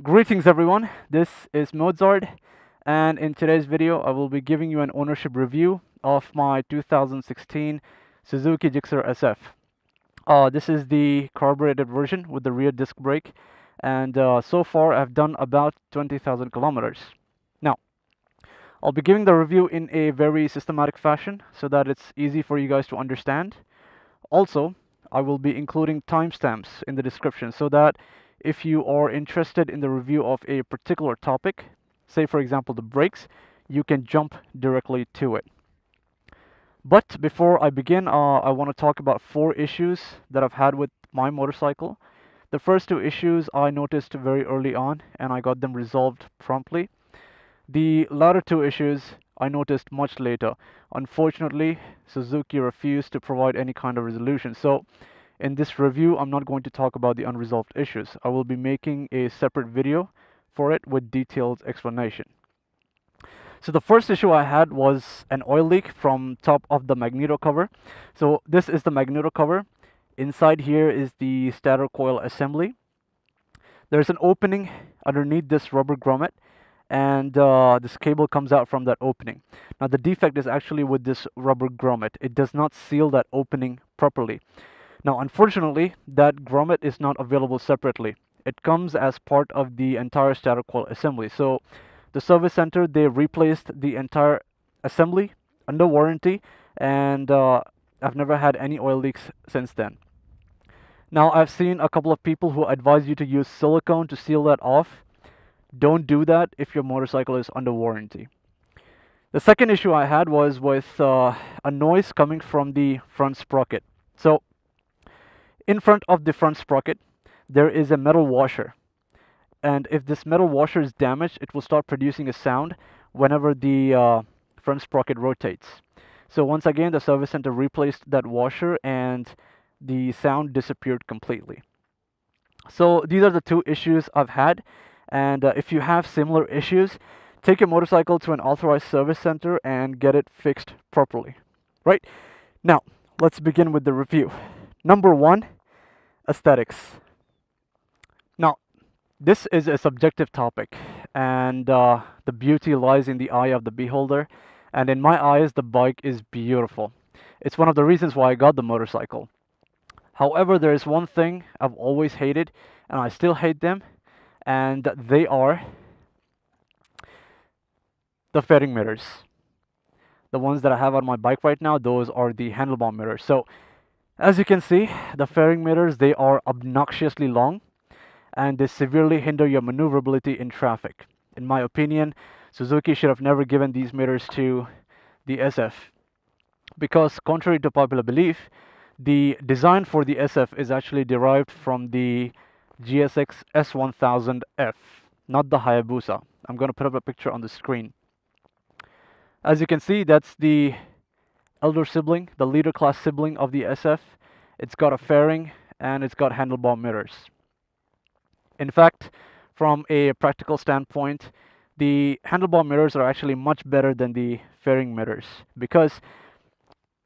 Greetings everyone, this is Mozart, and in today's video I will be giving you an ownership review of my 2016 Suzuki Gixxer SF. This is the carbureted version with the rear disc brake, and so far I've done about 20,000 kilometers. Now, I'll be giving the review in a very systematic fashion so that it's easy for you guys to understand. Also, I will be including timestamps in the description so that if you are interested in the review of a particular topic, say for example the brakes, you can jump directly to it. But before I begin, I want to talk about 4 issues that I've had with my motorcycle. The first 2 issues I noticed very early on and I got them resolved promptly. The latter 2 issues I noticed much later. Unfortunately, Suzuki refused to provide any kind of resolution. So in this review, I'm not going to talk about the unresolved issues. I will be making a separate video for it with detailed explanation. So the first issue I had was an oil leak from top of the magneto cover. So this is the magneto cover. Inside here is the stator coil assembly. There's an opening underneath this rubber grommet, and this cable comes out from that opening. Now the defect is actually with this rubber grommet. It does not seal that opening properly. Now unfortunately, that grommet is not available separately. It comes as part of the entire stator coil assembly. So the service center, they replaced the entire assembly under warranty, and I've never had any oil leaks since then. Now I've seen a couple of people who advise you to use silicone to seal that off. Don't do that if your motorcycle is under warranty. The second issue I had was with a noise coming from the front sprocket. So in front of the front sprocket, there is a metal washer. And if this metal washer is damaged, it will start producing a sound whenever the front sprocket rotates. So once again, the service center replaced that washer and the sound disappeared completely. So these are the 2 issues I've had. And if you have similar issues, take your motorcycle to an authorized service center and get it fixed properly. Right? Now, let's begin with the review. Number 1, aesthetics. Now, this is a subjective topic, and the beauty lies in the eye of the beholder. And in my eyes, the bike is beautiful. It's one of the reasons why I got the motorcycle. However, there is one thing I've always hated, and I still hate them, and they are the fairing mirrors. The ones that I have on my bike right now, those are the handlebar mirrors. So as you can see, the fairing mirrors, they are obnoxiously long, and they severely hinder your maneuverability in traffic. In my opinion, Suzuki should have never given these mirrors to the SF, because contrary to popular belief, the design for the SF is actually derived from the GSX S1000F, not the Hayabusa. I'm going to put up a picture on the screen. As you can see, that's the elder sibling, the leader class sibling of the SF. It's got a fairing and it's got handlebar mirrors. In fact, from a practical standpoint, the handlebar mirrors are actually much better than the fairing mirrors because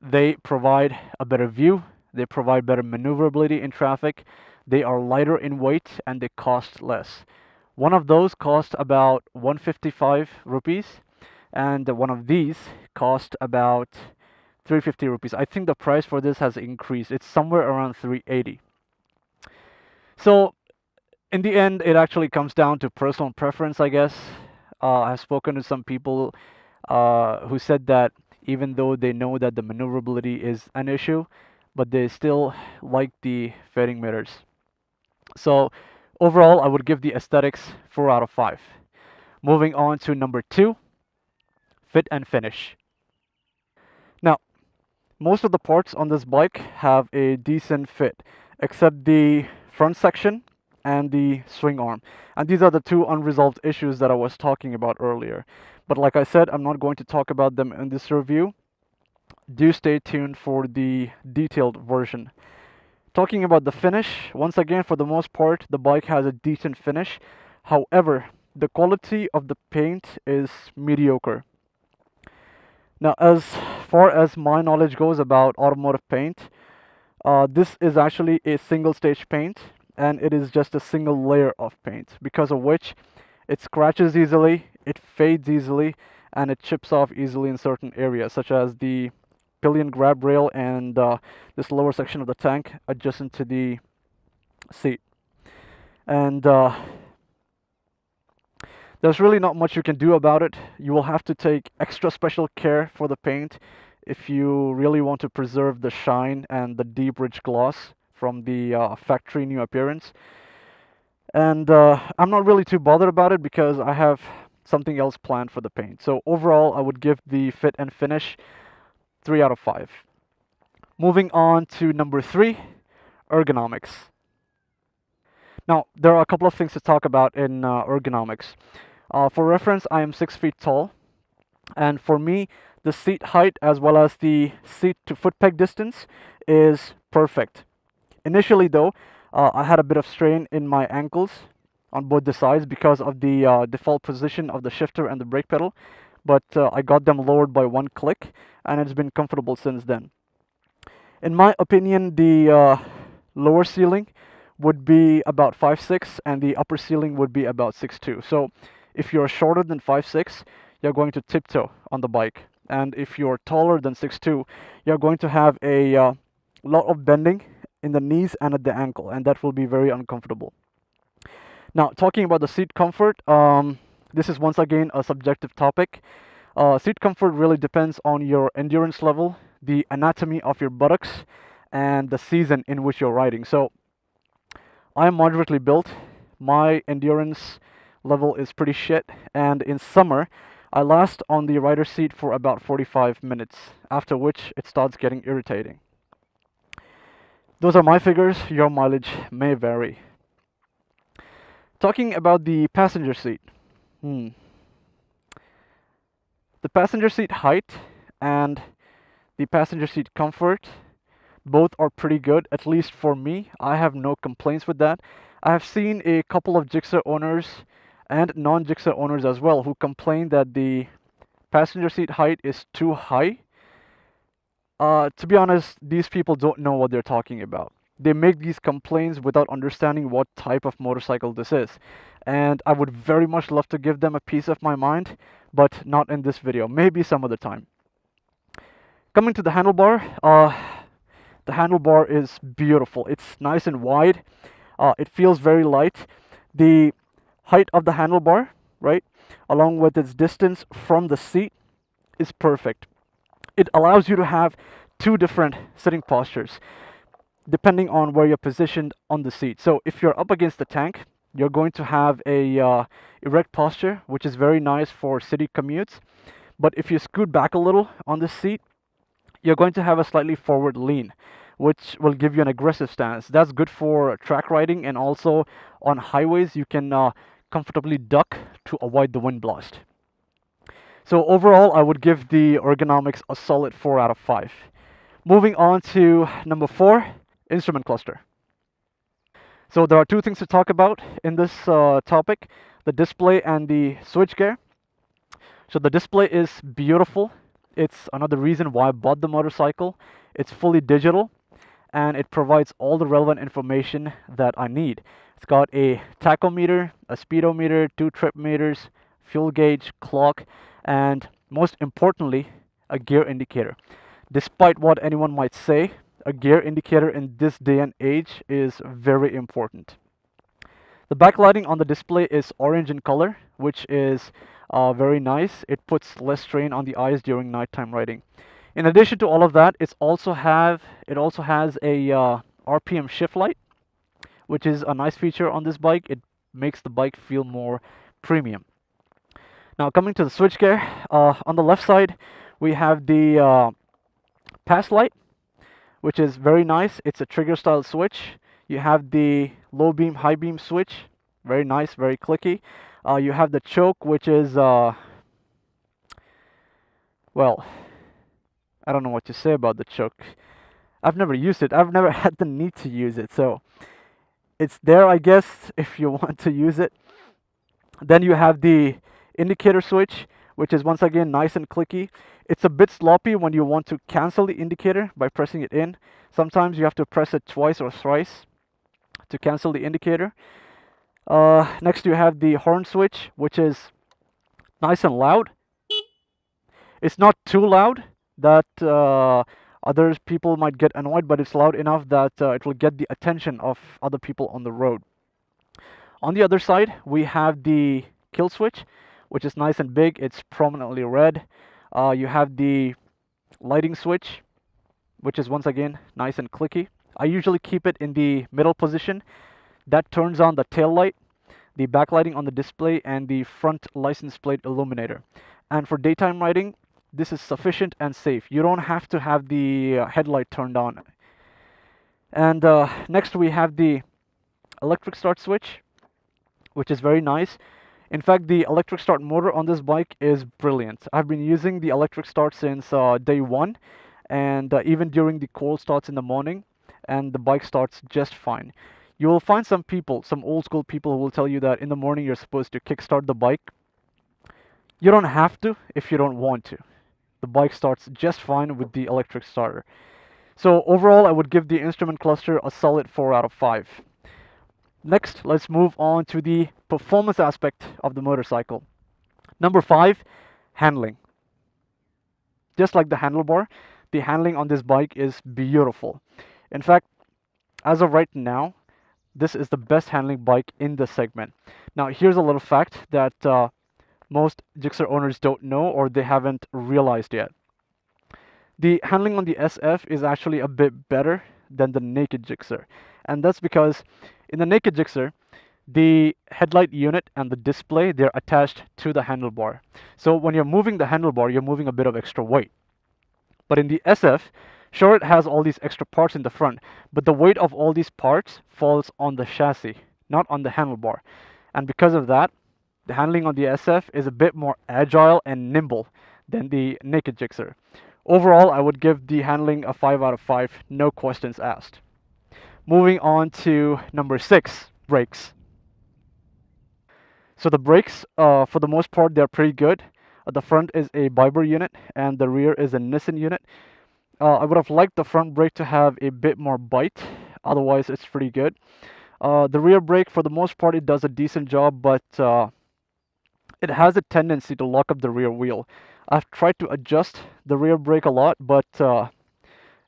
they provide a better view, they provide better maneuverability in traffic, they are lighter in weight, and they cost less. One of those cost about 155 rupees, and one of these cost about 350 rupees. I think the price for this has increased. It's somewhere around 380. So in the end, it actually comes down to personal preference, I guess. I've spoken to some people who said that even though they know that the maneuverability is an issue, but they still like the fairing mirrors. So overall, I would give the aesthetics 4 out of 5. Moving on to number 2, fit and finish. Now, most of the parts on this bike have a decent fit, except the front section and the swing arm. And these are the 2 unresolved issues that I was talking about earlier. But like I said, I'm not going to talk about them in this review. Do stay tuned for the detailed version. Talking about the finish, once again, for the most part, the bike has a decent finish. However, the quality of the paint is mediocre. Now, as far as my knowledge goes about automotive paint, this is actually a single stage paint, and it is just a single layer of paint, because of which it scratches easily, it fades easily, and it chips off easily in certain areas, such as the pillion grab rail and this lower section of the tank adjacent to the seat. And there's really not much you can do about it. You will have to take extra special care for the paint if you really want to preserve the shine and the deep rich gloss from the factory new appearance. And I'm not really too bothered about it because I have something else planned for the paint. So overall, I would give the fit and finish 3 out of 5. Moving on to number 3, ergonomics. Now, there are a couple of things to talk about in ergonomics. For reference, I am 6 feet tall, and for me, the seat height as well as the seat to foot peg distance is perfect. Initially, though, I had a bit of strain in my ankles on both the sides because of the default position of the shifter and the brake pedal, but I got them lowered by one click, and it's been comfortable since then. In my opinion, the lower ceiling would be about 5'6", and the upper ceiling would be about 6'2". So if you're shorter than 5'6", you're going to tiptoe on the bike. And if you're taller than 6'2", you're going to have a lot of bending in the knees and at the ankle, and that will be very uncomfortable. Now, talking about the seat comfort, this is once again a subjective topic. Seat comfort really depends on your endurance level, the anatomy of your buttocks, and the season in which you're riding. So I'm moderately built. My endurance level is pretty shit, and in summer, I last on the rider seat for about 45 minutes, after which it starts getting irritating. Those are my figures. Your mileage may vary. Talking about the passenger seat. The passenger seat height and the passenger seat comfort, both are pretty good, at least for me. I have no complaints with that. I have seen a couple of Gixxer owners and non-Gixxer owners as well who complain that the passenger seat height is too high. To be honest, these people don't know what they're talking about. They make these complaints without understanding what type of motorcycle this is. And I would very much love to give them a piece of my mind, but not in this video, maybe some other time. Coming to the handlebar, the handlebar is beautiful. It's nice and wide. It feels very light. The height of the handlebar, right, along with its distance from the seat is perfect. It allows you to have 2 different sitting postures depending on where you're positioned on the seat. So if you're up against the tank, you're going to have a erect posture, which is very nice for city commutes. But if you scoot back a little on the seat, you're going to have a slightly forward lean, which will give you an aggressive stance. That's good for track riding, and also on highways, you can comfortably duck to avoid the wind blast. So overall, I would give the ergonomics a solid 4 out of 5. Moving on to number 4, instrument cluster. So there are 2 things to talk about in this topic, the display and the switchgear. So the display is beautiful. It's another reason why I bought the motorcycle. It's fully digital, and it provides all the relevant information that I need. It's got a tachometer, a speedometer, 2 trip meters, fuel gauge, clock, and most importantly, a gear indicator. Despite what anyone might say, a gear indicator in this day and age is very important. The backlighting on the display is orange in color, which is very nice. It puts less strain on the eyes during nighttime riding. In addition to all of that, it also has a RPM shift light, which is a nice feature on this bike. It makes the bike feel more premium. Now coming to the switchgear, on the left side we have the pass light, which is very nice. It's a trigger style switch. You have the low beam, high beam switch, very nice, very clicky. You have the choke, which is well, I don't know what to say about the choke. I've never used it. I've never had the need to use it, so it's there, I guess, if you want to use it. Then you have the indicator switch, which is once again nice and clicky. It's a bit sloppy when you want to cancel the indicator by pressing it in. Sometimes you have to press it twice or thrice to cancel the indicator. Next you have the horn switch, which is nice and loud. It's not too loud that other people might get annoyed, but it's loud enough that it will get the attention of other people on the road. On the other side, we have the kill switch, which is nice and big. It's prominently red. You have the lighting switch, which is once again nice and clicky. I usually keep it in the middle position. That turns on the tail light, the backlighting on the display, and the front license plate illuminator. And for daytime riding, this is sufficient and safe. You don't have to have the headlight turned on. And next we have the electric start switch, which is very nice. In fact, the electric start motor on this bike is brilliant. I've been using the electric start since day one, and even during the cold starts in the morning, and the bike starts just fine. You will find some people, some old school people, who will tell you that in the morning you're supposed to kickstart the bike. You don't have to if you don't want to. The bike starts just fine with the electric starter. So overall, I would give the instrument cluster a solid 4 out of 5. Next, let's move on to the performance aspect of the motorcycle. Number 5, handling. Just like the handlebar, the handling on this bike is beautiful. In fact, as of right now, this is the best handling bike in the segment. Now, here's a little fact that most Gixxer owners don't know, or they haven't realized yet. The handling on the SF is actually a bit better than the naked Gixxer. And that's because in the naked Gixxer, the headlight unit and the display, they're attached to the handlebar. So when you're moving the handlebar, you're moving a bit of extra weight. But in the SF, sure, it has all these extra parts in the front, but the weight of all these parts falls on the chassis, not on the handlebar. And because of that, the handling on the SF is a bit more agile and nimble than the naked Gixxer. Overall, I would give the handling a 5 out of 5, no questions asked. Moving on to number 6, brakes. So the brakes, for the most part, they're pretty good. The front is a Biber unit and the rear is a Nissan unit. I would have liked the front brake to have a bit more bite, otherwise it's pretty good. The rear brake, for the most part, it does a decent job, but it has a tendency to lock up the rear wheel. I've tried to adjust the rear brake a lot, but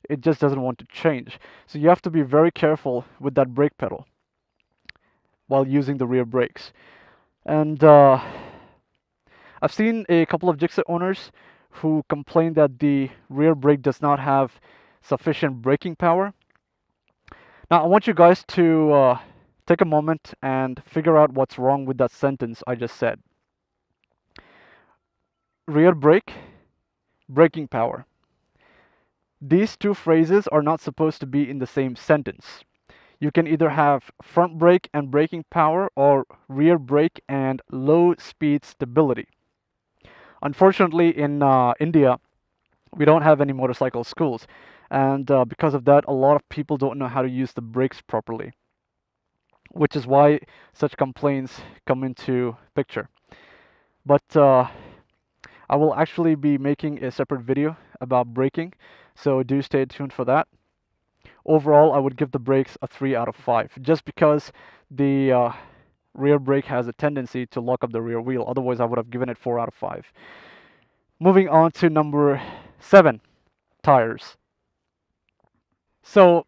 it just doesn't want to change. So you have to be very careful with that brake pedal while using the rear brakes. And I've seen a couple of Gixxer owners who complain that the rear brake does not have sufficient braking power. Now I want you guys to take a moment and figure out what's wrong with that sentence I just said. Rear brake, braking power. These two phrases are not supposed to be in the same sentence. You can either have front brake and braking power or rear brake and low speed stability. Unfortunately, in India, we don't have any motorcycle schools, and because of that, a lot of people don't know how to use the brakes properly, which is why such complaints come into picture. But I will actually be making a separate video about braking, so do stay tuned for that. Overall, I would give the brakes a 3 out of 5, just because the rear brake has a tendency to lock up the rear wheel. Otherwise, I would have given it 4 out of 5. Moving on to number 7, tires. So,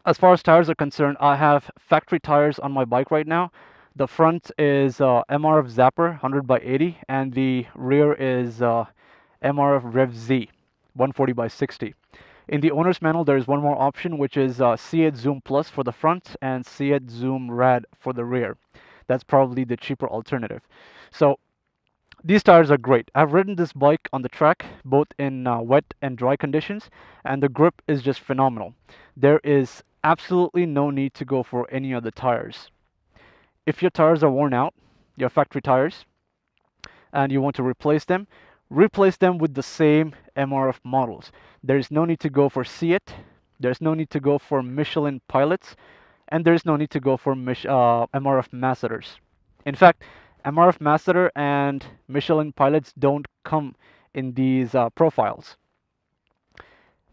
as far as tires are concerned, I have factory tires on my bike right now. The front is MRF Zapper 100/80, and the rear is MRF Rev Z 140/60. In the owner's manual, there is one more option, which is C8 Zoom Plus for the front and C8 Zoom Rad for the rear. That's probably the cheaper alternative. So these tires are great. I've ridden this bike on the track, both in wet and dry conditions, and the grip is just phenomenal. There is absolutely no need to go for any other tires. If your tires are worn out, your factory tires, and you want to replace them with the same MRF models. There is no need to go for C8, there's no need to go for Michelin Pilots, and there's no need to go for MRF Masseters. In fact, MRF Masseter and Michelin Pilots don't come in these profiles.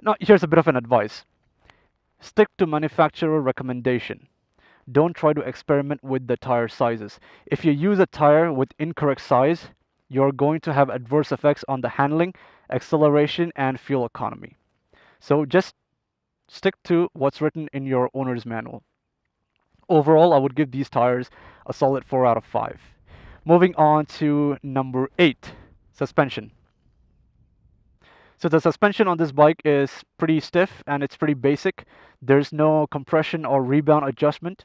Now, here's a bit of an advice. Stick to manufacturer recommendation. don't try to experiment with the tire sizes. If you use a tire with incorrect size, you're going to have adverse effects on the handling, acceleration, and fuel economy. So just stick to what's written in your owner's manual. Overall, I would give these tires a solid 4 out of 5. Moving on to number 8, suspension. So the suspension on this bike is pretty stiff and it's pretty basic. There's no compression or rebound adjustment,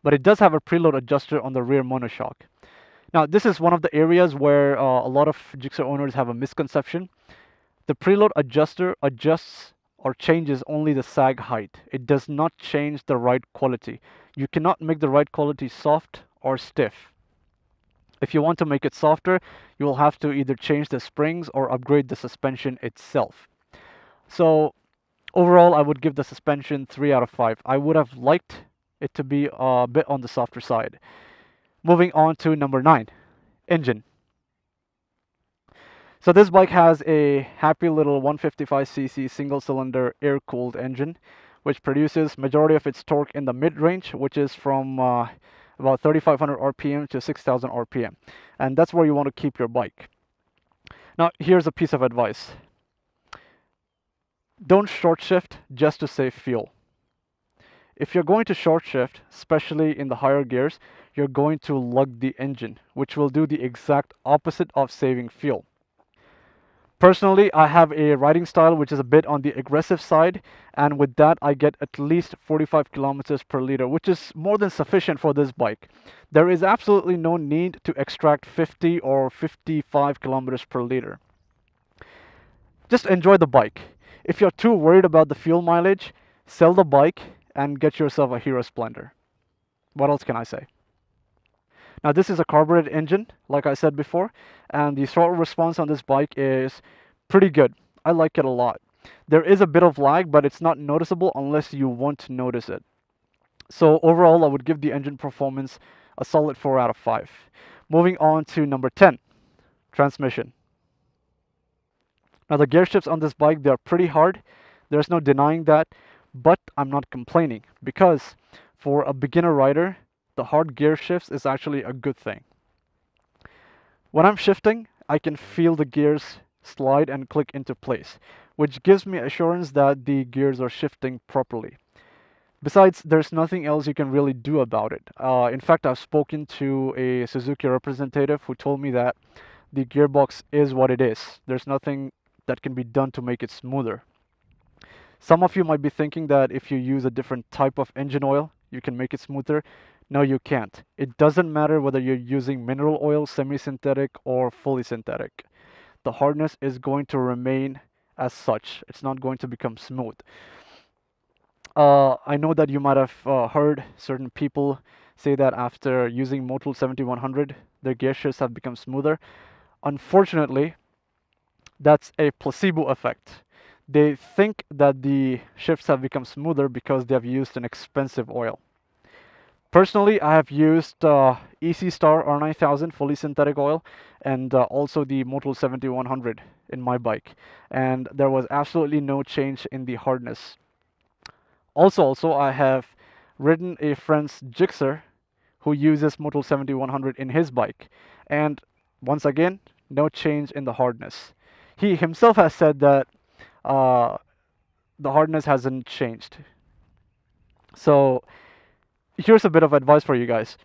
but it does have a preload adjuster on the rear monoshock. Now, this is one of the areas where a lot of Gixxer owners have a misconception. The preload adjuster adjusts or changes only the sag height. It does not change the ride quality. You cannot make the ride quality soft or stiff. If you want to make it softer, you will have to either change the springs or upgrade the suspension itself. So overall, I would give the suspension 3 out of 5. I would have liked it to be a bit on the softer side. Moving on to number 9, engine. So this bike has a happy little 155cc single-cylinder air-cooled engine, which produces majority of its torque in the mid-range, which is from about 3,500 RPM to 6,000 RPM. And that's where you want to keep your bike. Now, here's a piece of advice. Don't short shift just to save fuel. If you're going to short shift, especially in the higher gears, you're going to lug the engine, which will do the exact opposite of saving fuel. Personally, I have a riding style which is a bit on the aggressive side, and with that I get at least 45 kilometers per liter, which is more than sufficient for this bike. There is absolutely no need to extract 50 or 55 kilometers per liter. Just enjoy the bike. If you're too worried about the fuel mileage, sell the bike and get yourself a Hero Splendor. What else can I say? Now, this is a carbureted engine, like I said before, and the throttle response on this bike is pretty good. I like it a lot. There is a bit of lag, but it's not noticeable unless you want to notice it. So overall, I would give the engine performance a solid 4 out of 5. Moving on to number 10, transmission. Now, the gear shifts on this bike, they're pretty hard. There's no denying that, but I'm not complaining because for a beginner rider, the hard gear shifts is actually a good thing. When I'm shifting, I can feel the gears slide and click into place, which gives me assurance that the gears are shifting properly. Besides, there's nothing else you can really do about it. In fact, I've spoken to a Suzuki representative who told me that the gearbox is what it is. There's nothing that can be done to make it smoother. Some of you might be thinking that if you use a different type of engine oil, you can make it smoother. No, you can't. It doesn't matter whether you're using mineral oil, semi-synthetic, or fully synthetic. The hardness is going to remain as such. It's not going to become smooth. I know that you might have heard certain people say that after using Motul 7100, their gear shifts have become smoother. Unfortunately, that's a placebo effect. They think that the shifts have become smoother because they have used an expensive oil. Personally, I have used EC Star R9000 fully synthetic oil and also the Motul 7100 in my bike, and there was absolutely no change in the hardness. Also, I have ridden a friend's Gixxer who uses Motul 7100 in his bike, and once again, no change in the hardness. He himself has said that the hardness hasn't changed. So here's a bit of advice for you guys.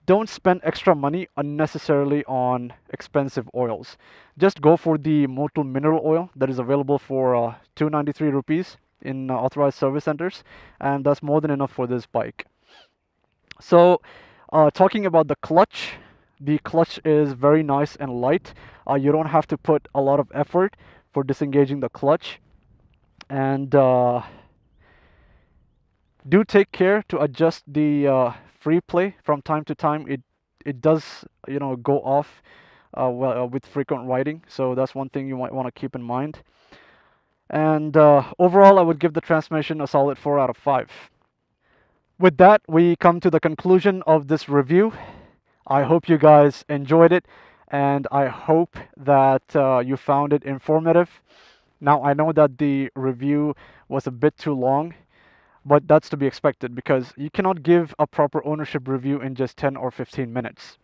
Don't spend extra money unnecessarily on expensive oils. Just go for the Motul mineral oil that is available for 293 rupees in authorized service centers, and that's more than enough for this bike. So talking about the clutch is very nice and light. You don't have to put a lot of effort for disengaging the clutch, and do take care to adjust the free play from time to time. It does go off with frequent riding, so that's one thing you might want to keep in mind. And overall, I would give the transmission a solid 4 out of 5. With that, we come to the conclusion of this review. I hope you guys enjoyed it, and I hope that you found it informative. Now, I know that the review was a bit too long, but that's to be expected because you cannot give a proper ownership review in just 10 or 15 minutes.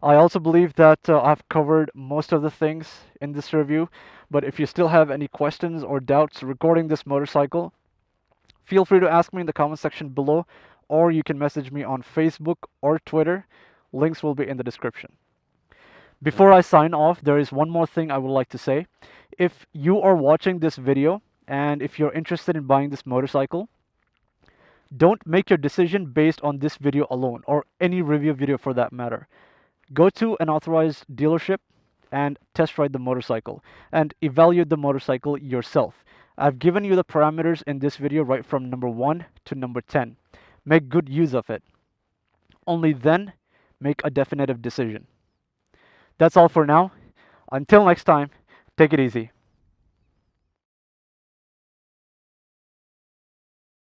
I also believe that I've covered most of the things in this review, but if you still have any questions or doubts regarding this motorcycle, feel free to ask me in the comment section below, or you can message me on Facebook or Twitter. Links will be in the description. Before I sign off, there is one more thing I would like to say. If you are watching this video and if you're interested in buying this motorcycle, don't make your decision based on this video alone or any review video for that matter. Go to an authorized dealership and test ride the motorcycle and evaluate the motorcycle yourself. I've given you the parameters in this video right from number 1 to number 10. Make good use of it. Only then make a definitive decision. That's all for now. Until next time, take it easy.